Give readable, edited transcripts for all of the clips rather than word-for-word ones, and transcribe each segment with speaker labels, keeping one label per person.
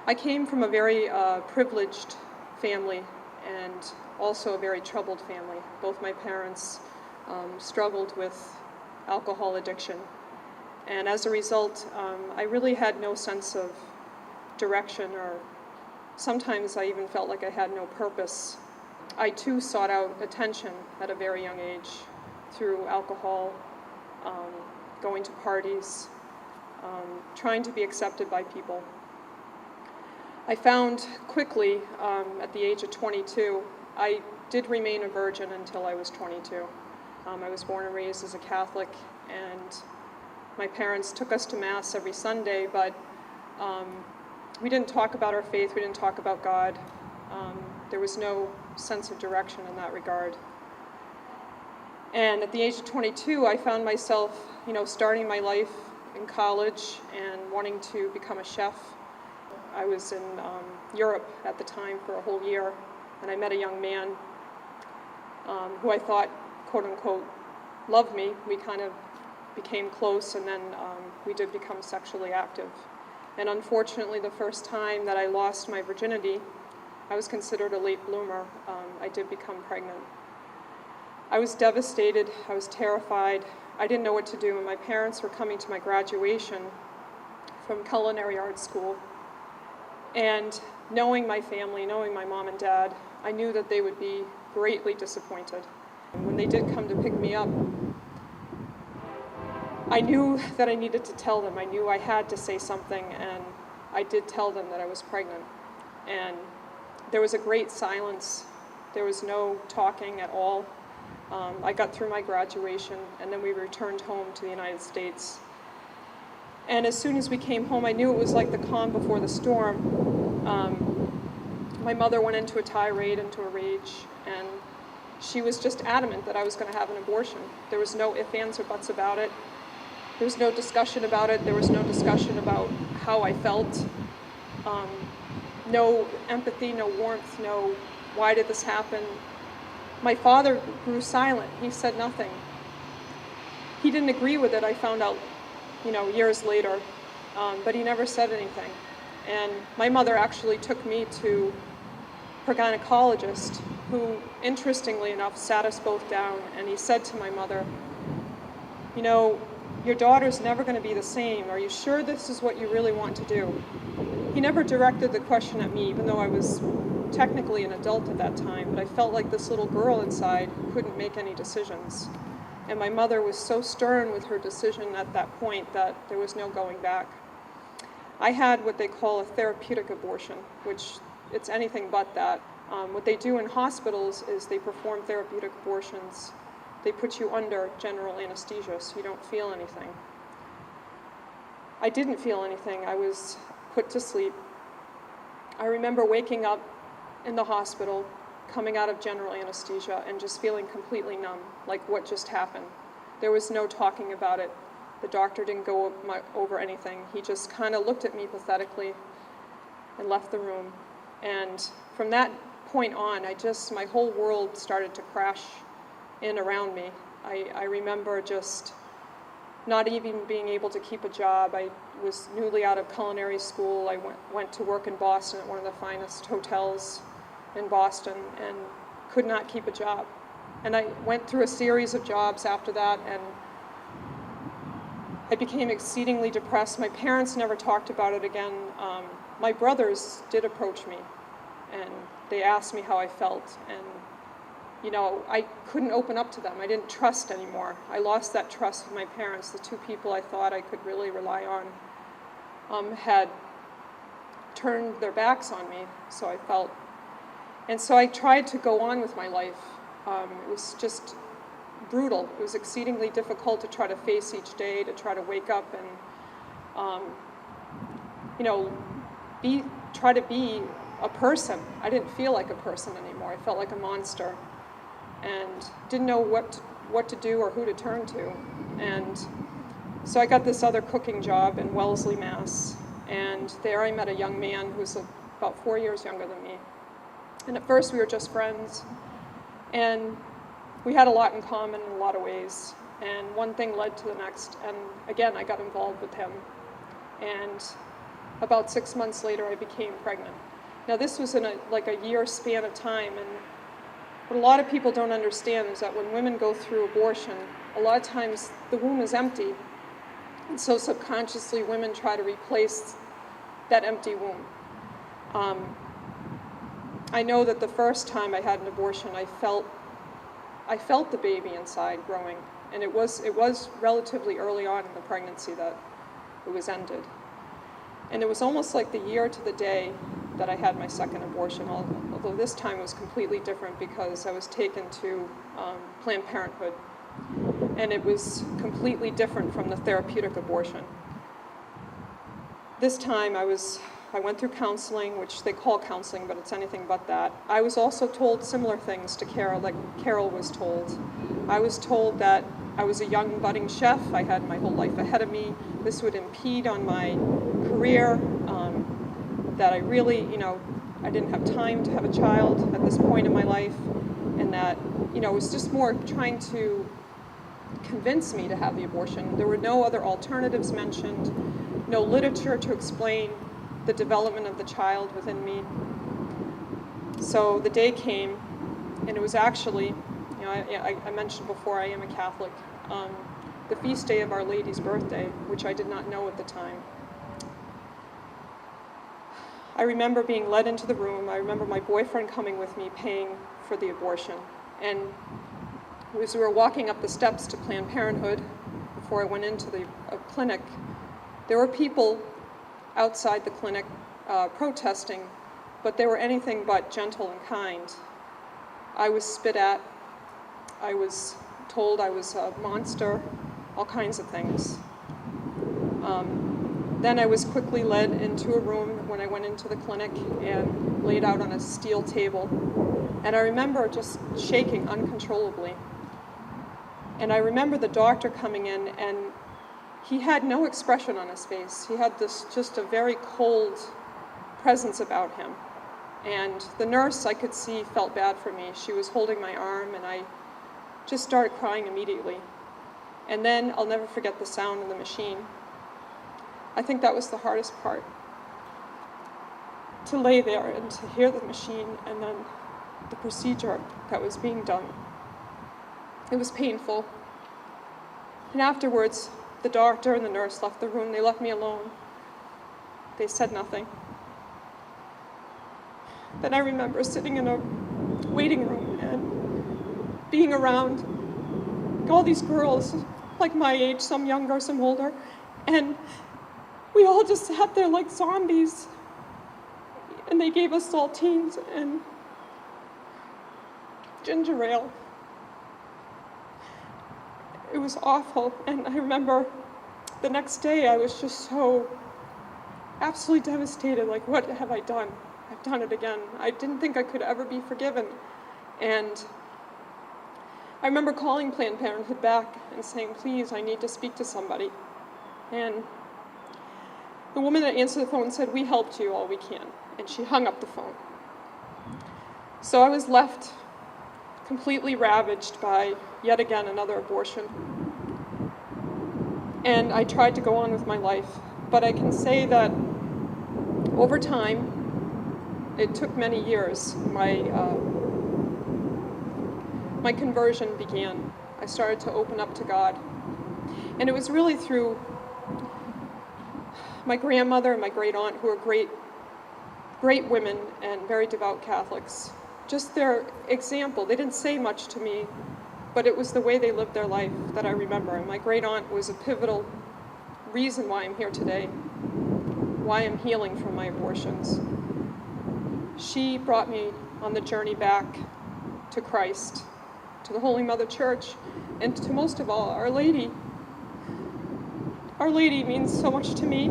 Speaker 1: I came from a very privileged family and also a very troubled family. Both my parents struggled with alcohol addiction. And as a result, I really had no sense of direction, or sometimes I even felt like I had no purpose. I too sought out attention at a very young age through alcohol, going to parties, trying to be accepted by people. I found quickly, at the age of 22, I did remain a virgin until I was 22. I was born and raised as a Catholic, and my parents took us to Mass every Sunday, but we didn't talk about our faith, we didn't talk about God. There was no sense of direction in that regard. And at the age of 22, I found myself, starting my life in college and wanting to become a chef. I was in Europe at the time for a whole year, and I met a young man who I thought, quote unquote, loved me. We kind of became close, and then we did become sexually active. And unfortunately, the first time that I lost my virginity, I was considered a late bloomer. I did become pregnant. I was devastated. I was terrified. I didn't know what to do, and my parents were coming to my graduation from culinary art school. And knowing my family, knowing my mom and dad, I knew that they would be greatly disappointed. When they did come to pick me up, I knew that I needed to tell them. I knew I had to say something, and I did tell them that I was pregnant. And there was a great silence. There was no talking at all. I got through my graduation, and then we returned home to the United States. And as soon as we came home, I knew it was like the calm before the storm. My mother went into a tirade, into a rage, and she was just adamant that I was going to have an abortion. There was no ifs, ands, or buts about it. There was no discussion about it. There was no discussion about how I felt. No empathy, no warmth, no why did this happen. My father grew silent. He said nothing. He didn't agree with it, I found out years later, but he never said anything. And my mother actually took me to her gynecologist, who, interestingly enough, sat us both down, and he said to my mother, your daughter's never going to be the same. Are you sure this is what you really want to do? He never directed the question at me, even though I was technically an adult at that time, but I felt like this little girl inside who couldn't make any decisions. And my mother was so stern with her decision at that point that there was no going back. I had what they call a therapeutic abortion, which it's anything but that. What they do in hospitals is they perform therapeutic abortions. They put you under general anesthesia, so you don't feel anything. I didn't feel anything. I was put to sleep. I remember waking up in the hospital, coming out of general anesthesia, and just feeling completely numb, like what just happened. There was no talking about it. The doctor didn't go over anything. He just kind of looked at me pathetically and left the room. And from that point on, my whole world started to crash in around me. I remember just not even being able to keep a job. I was newly out of culinary school. I went to work in Boston at one of the finest hotels in Boston and could not keep a job. And I went through a series of jobs after that, and I became exceedingly depressed. My parents never talked about it again. My brothers did approach me, and they asked me how I felt, and I couldn't open up to them. I didn't trust anymore. I lost that trust with my parents. The two people I thought I could really rely on had turned their backs on me, so I felt. And so I tried to go on with my life. It was just brutal. It was exceedingly difficult to try to face each day, to try to wake up and, try to be a person. I didn't feel like a person anymore. I felt like a monster and didn't know what to do or who to turn to. And so I got this other cooking job in Wellesley, Mass. And there I met a young man who was about 4 years younger than me. And at first we were just friends. And we had a lot in common in a lot of ways. And one thing led to the next. And again, I got involved with him. And About 6 months later, I became pregnant. Now this was in a year span of time, and what a lot of people don't understand is that when women go through abortion, a lot of times the womb is empty, and so subconsciously women try to replace that empty womb. I know that the first time I had an abortion, I felt the baby inside growing, and it was relatively early on in the pregnancy that it was ended. And it was almost like the year to the day that I had my second abortion, although this time was completely different because I was taken to Planned Parenthood, and it was completely different from the therapeutic abortion. This time I went through counseling, which they call counseling, but it's anything but that. I was also told similar things to Carol, like Carol was told. I was told that I was a young budding chef, I had my whole life ahead of me, this would impede on my career, that I really, I didn't have time to have a child at this point in my life, and that, it was just more trying to convince me to have the abortion. There were no other alternatives mentioned, no literature to explain the development of the child within me. So the day came, and it was actually, I mentioned before I am a Catholic, the feast day of Our Lady's birthday, which I did not know at the time. I remember being led into the room. I remember my boyfriend coming with me, paying for the abortion. And as we were walking up the steps to Planned Parenthood, before I went into the clinic, there were people outside the clinic protesting, but they were anything but gentle and kind. I was spit at. I was told I was a monster, all kinds of things. Then I was quickly led into a room when I went into the clinic and laid out on a steel table. And I remember just shaking uncontrollably. And I remember the doctor coming in, and he had no expression on his face. He had this just a very cold presence about him. And the nurse, I could see, felt bad for me. She was holding my arm, and I just started crying immediately. And then I'll never forget the sound of the machine. I think that was the hardest part, to lay there and to hear the machine and then the procedure that was being done. It was painful. And afterwards, the doctor and the nurse left the room. They left me alone. They said nothing. Then I remember sitting in a waiting room and being around all these girls, like my age, some younger, some older, and we all just sat there like zombies, and they gave us saltines and ginger ale. It was awful, and I remember the next day I was just so absolutely devastated, like, what have I done? I've done it again. I didn't think I could ever be forgiven. And I remember calling Planned Parenthood back and saying, please, I need to speak to somebody. And the woman that answered the phone said, we helped you all we can. And she hung up the phone. So I was left completely ravaged by, yet again, another abortion. And I tried to go on with my life. But I can say that over time, it took many years, my conversion began. I started to open up to God. And it was really through my grandmother and my great aunt, who were great women and very devout Catholics. Just their example. They didn't say much to me, but it was the way they lived their life that I remember. And my great aunt was a pivotal reason why I'm here today, why I'm healing from my abortions. She brought me on the journey back to Christ, to the Holy Mother Church, and to, most of all, Our Lady. Our Lady means so much to me.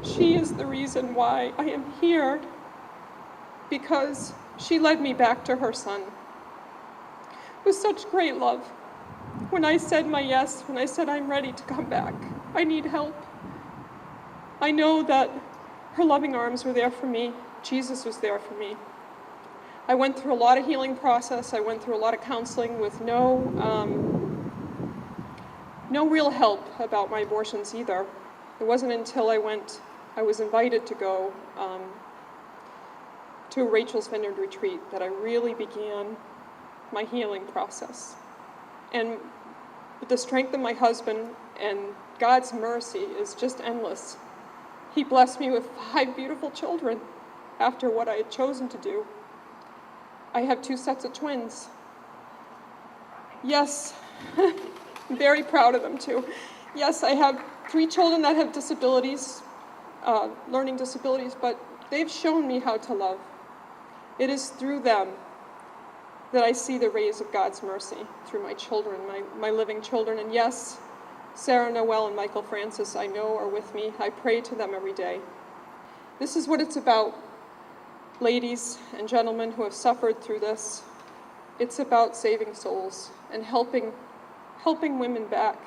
Speaker 1: She is the reason why I am here, because she led me back to her Son with such great love. When I said my yes, when I said I'm ready to come back, I need help, I know that her loving arms were there for me. Jesus was there for me. I went through a lot of healing process. I went through a lot of counseling with no real help about my abortions either. It wasn't until I I was invited to go to a Rachel's Vineyard retreat that I really began my healing process. And with the strength of my husband and God's mercy is just endless. He blessed me with 5 beautiful children after what I had chosen to do. I have 2 sets of twins. Yes, I'm very proud of them too. Yes, I have 3 children that have disabilities, learning disabilities, but they've shown me how to love. It is through them that I see the rays of God's mercy, through my children, my living children. And yes, Sarah, Noel, and Michael Francis, I know are with me. I pray to them every day. This is what it's about, ladies and gentlemen who have suffered through this. It's about saving souls and helping women back.